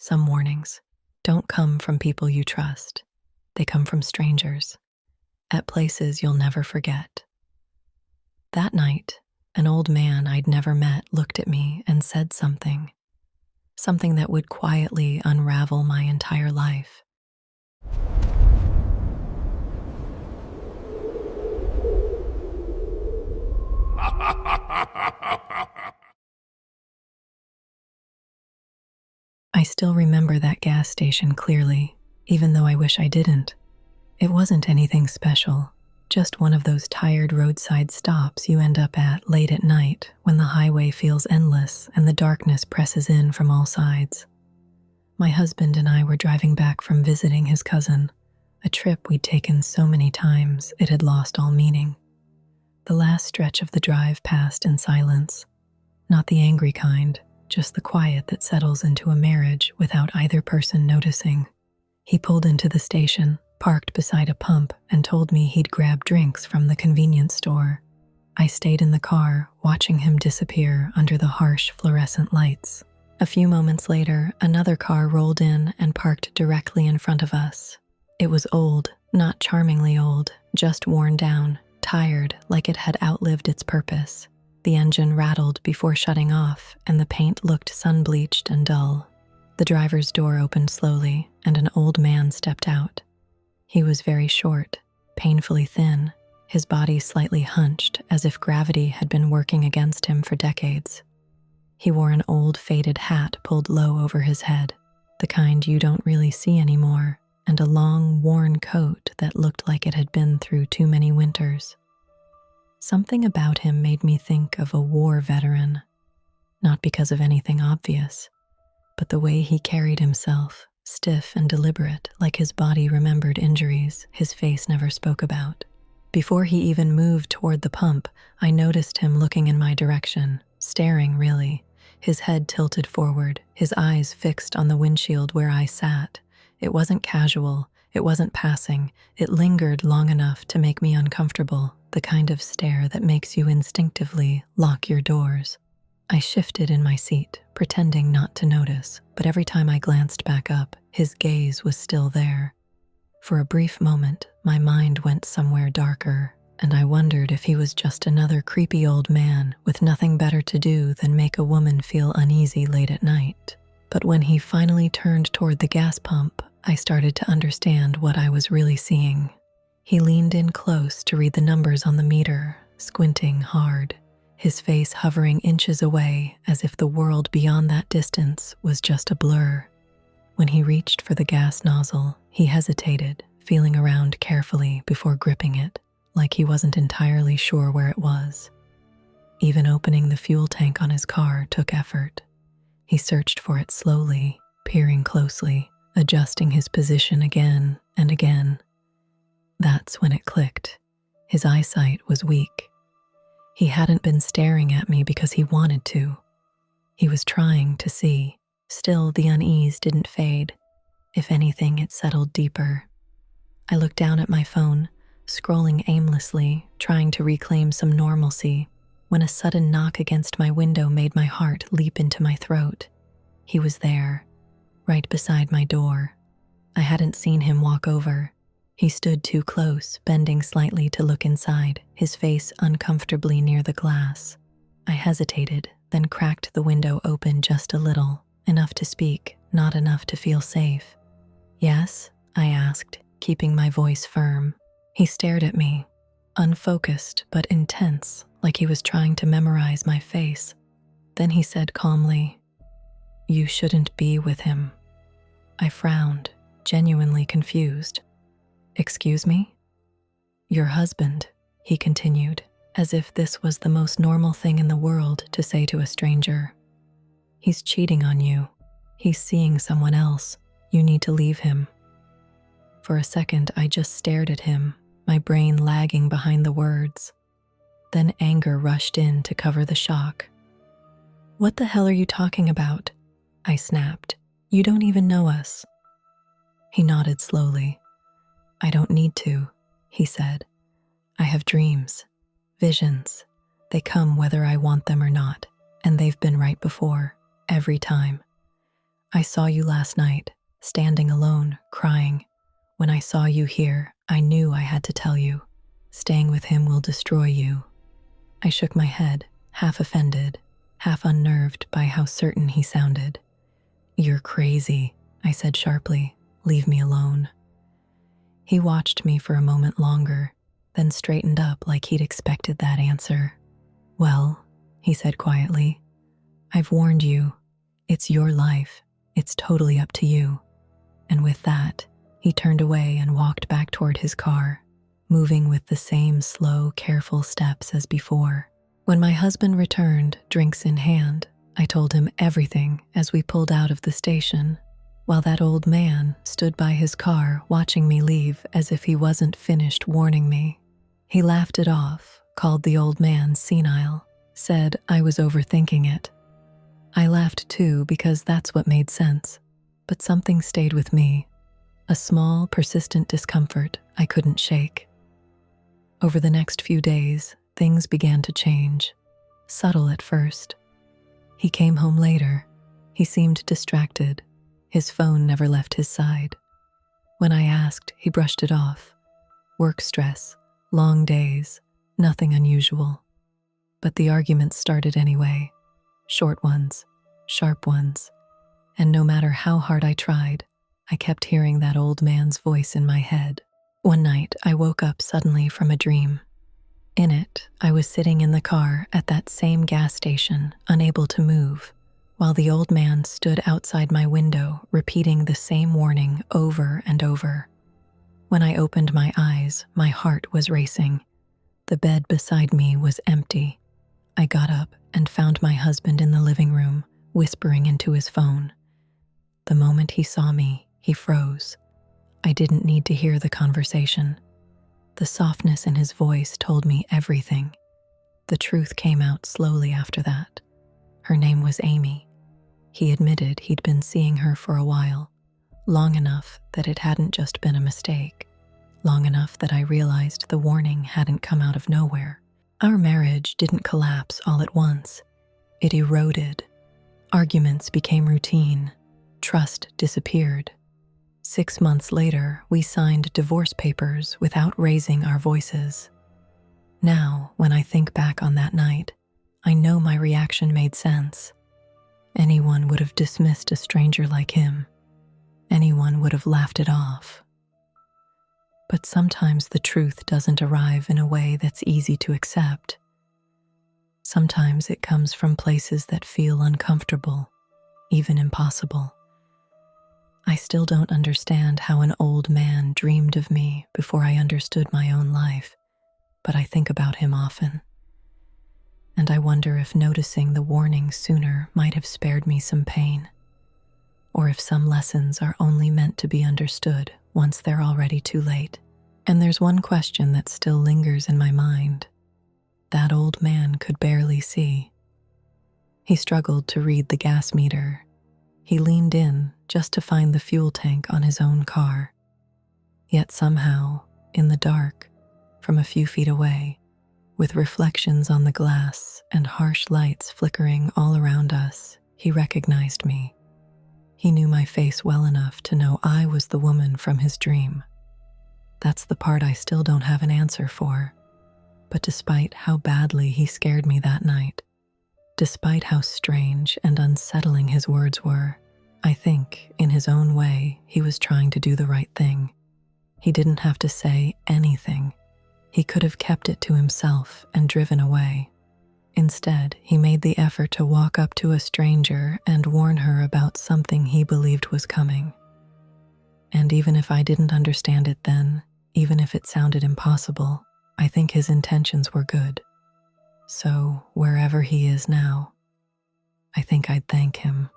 Some warnings don't come from people you trust. They come from strangers, at places you'll never forget. That night, an old man I'd never met looked at me and said something that would quietly unravel my entire life. I still remember that gas station clearly, even though I wish I didn't. It wasn't anything special, just one of those tired roadside stops you end up at late at night when the highway feels endless and the darkness presses in from all sides. My husband and I were driving back from visiting his cousin, a trip we'd taken so many times it had lost all meaning. The last stretch of the drive passed in silence, not the angry kind, just the quiet that settles into a marriage without either person noticing. He pulled into the station, parked beside a pump, and told me he'd grab drinks from the convenience store. I stayed in the car, watching him disappear under the harsh fluorescent lights. A few moments later, another car rolled in and parked directly in front of us. It was old, not charmingly old, just worn down, tired, like it had outlived its purpose. The engine rattled before shutting off, and the paint looked sun-bleached and dull. The driver's door opened slowly, and an old man stepped out. He was very short, painfully thin, his body slightly hunched as if gravity had been working against him for decades. He wore an old faded hat pulled low over his head, the kind you don't really see anymore, and a long, worn coat that looked like it had been through too many winters. Something about him made me think of a war veteran, not because of anything obvious, but the way he carried himself, stiff and deliberate, like his body remembered injuries his face never spoke about. Before he even moved toward the pump, I noticed him looking in my direction, staring really, his head tilted forward, his eyes fixed on the windshield where I sat. It wasn't casual, it wasn't passing, it lingered long enough to make me uncomfortable, the kind of stare that makes you instinctively lock your doors. I shifted in my seat, pretending not to notice, but every time I glanced back up, his gaze was still there. For a brief moment, my mind went somewhere darker, and I wondered if he was just another creepy old man with nothing better to do than make a woman feel uneasy late at night. But when he finally turned toward the gas pump, I started to understand what I was really seeing. He leaned in close to read the numbers on the meter, squinting hard, his face hovering inches away as if the world beyond that distance was just a blur. When he reached for the gas nozzle, he hesitated, feeling around carefully before gripping it, like he wasn't entirely sure where it was. Even opening the fuel tank on his car took effort. He searched for it slowly, peering closely, adjusting his position again and again. That's when it clicked. His eyesight was weak. He hadn't been staring at me because he wanted to. He was trying to see. Still, the unease didn't fade. If anything, it settled deeper. I looked down at my phone, scrolling aimlessly, trying to reclaim some normalcy, when a sudden knock against my window made my heart leap into my throat. He was there, right beside my door. I hadn't seen him walk over. He stood too close, bending slightly to look inside, his face uncomfortably near the glass. I hesitated, then cracked the window open just a little, enough to speak, not enough to feel safe. "Yes?" I asked, keeping my voice firm. He stared at me, unfocused but intense, like he was trying to memorize my face. Then he said calmly, "You shouldn't be with him." I frowned, genuinely confused. "Excuse me?" "Your husband," he continued, as if this was the most normal thing in the world to say to a stranger. "He's cheating on you. He's seeing someone else. You need to leave him." For a second, I just stared at him, my brain lagging behind the words. Then anger rushed in to cover the shock. "What the hell are you talking about?" I snapped. "You don't even know us." He nodded slowly. "I don't need to," he said. "I have dreams, visions. They come whether I want them or not, and they've been right before, every time." I saw you last night, standing alone, crying. When I saw you here, I knew I had to tell you. Staying with him will destroy you." I shook my head, half offended, half unnerved by how certain he sounded. "You're crazy," I said sharply. "Leave me alone." He watched me for a moment longer, then straightened up like he'd expected that answer. "Well," he said quietly, "I've warned you. It's your life. It's totally up to you." And with that, he turned away and walked back toward his car, moving with the same slow, careful steps as before. When my husband returned, drinks in hand, I told him everything as we pulled out of the station, while that old man stood by his car watching me leave as if he wasn't finished warning me. He laughed it off, called the old man senile, said I was overthinking it. I laughed too because that's what made sense, but something stayed with me, a small, persistent discomfort I couldn't shake. Over the next few days, things began to change, subtle at first. He came home later. He seemed distracted. His phone never left his side. When I asked, he brushed it off. Work stress, long days, nothing unusual. But the arguments started anyway. Short ones, sharp ones. And no matter how hard I tried, I kept hearing that old man's voice in my head. One night, I woke up suddenly from a dream. In it, I was sitting in the car at that same gas station, unable to move, while the old man stood outside my window, repeating the same warning over and over. When I opened my eyes, my heart was racing. The bed beside me was empty. I got up and found my husband in the living room, whispering into his phone. The moment he saw me, he froze. I didn't need to hear the conversation. The softness in his voice told me everything. The truth came out slowly after that. Her name was Amy. He admitted he'd been seeing her for a while, long enough that it hadn't just been a mistake, long enough that I realized the warning hadn't come out of nowhere. Our marriage didn't collapse all at once. It eroded. Arguments became routine. Trust disappeared. 6 months later, we signed divorce papers without raising our voices. Now, when I think back on that night, I know my reaction made sense. Anyone would have dismissed a stranger like him. Anyone would have laughed it off. But sometimes the truth doesn't arrive in a way that's easy to accept. Sometimes it comes from places that feel uncomfortable, even impossible. I still don't understand how an old man dreamed of me before I understood my own life, but I think about him often. And I wonder if noticing the warning sooner might have spared me some pain, or if some lessons are only meant to be understood once they're already too late. And there's one question that still lingers in my mind. That old man could barely see. He struggled to read the gas meter. He leaned in just to find the fuel tank on his own car. Yet somehow, in the dark, from a few feet away, with reflections on the glass and harsh lights flickering all around us, he recognized me. He knew my face well enough to know I was the woman from his dream. That's the part I still don't have an answer for. But despite how badly he scared me that night, despite how strange and unsettling his words were, I think, in his own way, he was trying to do the right thing. He didn't have to say anything. He could have kept it to himself and driven away. Instead, he made the effort to walk up to a stranger and warn her about something he believed was coming. And even if I didn't understand it then, even if it sounded impossible, I think his intentions were good. So, wherever he is now, I think I'd thank him.